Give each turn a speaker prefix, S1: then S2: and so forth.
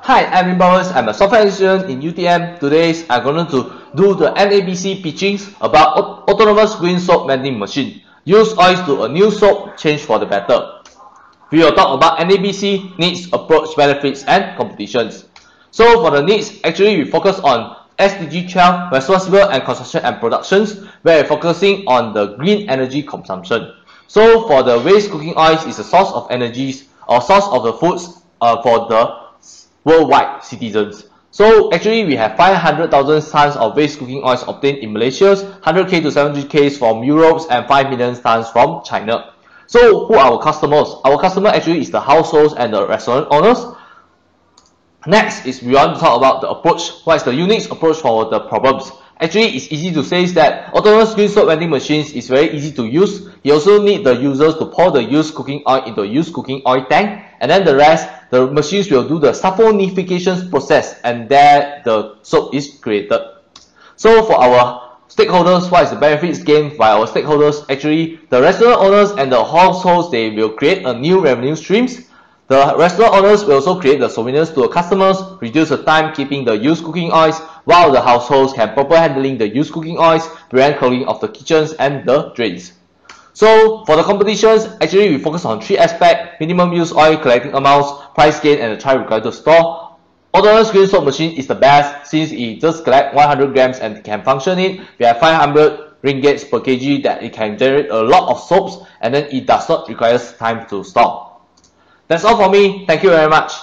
S1: Hi, I'm Win Bowers. I'm a software engineer in UTM. Today, I'm going to do the NABC pitchings about autonomous green soap vending machine. Use oils to a new soap, change for the better. We will talk about NABC needs, approach, benefits, and competitions. So for the needs, actually we focus on SDG 12, responsible and construction and productions, where we're focusing on the green energy consumption. So for the waste cooking oils is a source of energies or source of the foods for the worldwide citizens. So actually we have 500,000 tons of waste cooking oils obtained in Malaysia, 100k to 70k from Europe, and 5 million tons from China. So who are our customers? Our customer actually is the households and the restaurant owners. Next is we want to talk about the approach. What is the unique approach for the problems? Actually, it's easy to say that autonomous green soap vending machines is very easy to use. You also need the users to pour the used cooking oil into a used cooking oil tank, and then the rest, the machines will do the saponification process, and there the soap is created. So for our stakeholders, what is the benefits gained by our stakeholders? Actually, the restaurant owners and the households, they will create a new revenue streams. The restaurant owners will also create the souvenirs to the customers, reduce the time keeping the used cooking oils, while the households can proper handling the used cooking oils, prevent clogging of the kitchens and the drains. So for the competitions, actually we focus on 3 aspects: minimum used oil collecting amounts, price gain, and the time required to store. Autonomous green soap machine is the best since it just collect 100 grams and can function it. We have 500 ringgits per kg that it can generate a lot of soaps, and then it does not require time to store. That's all for me. Thank you very much.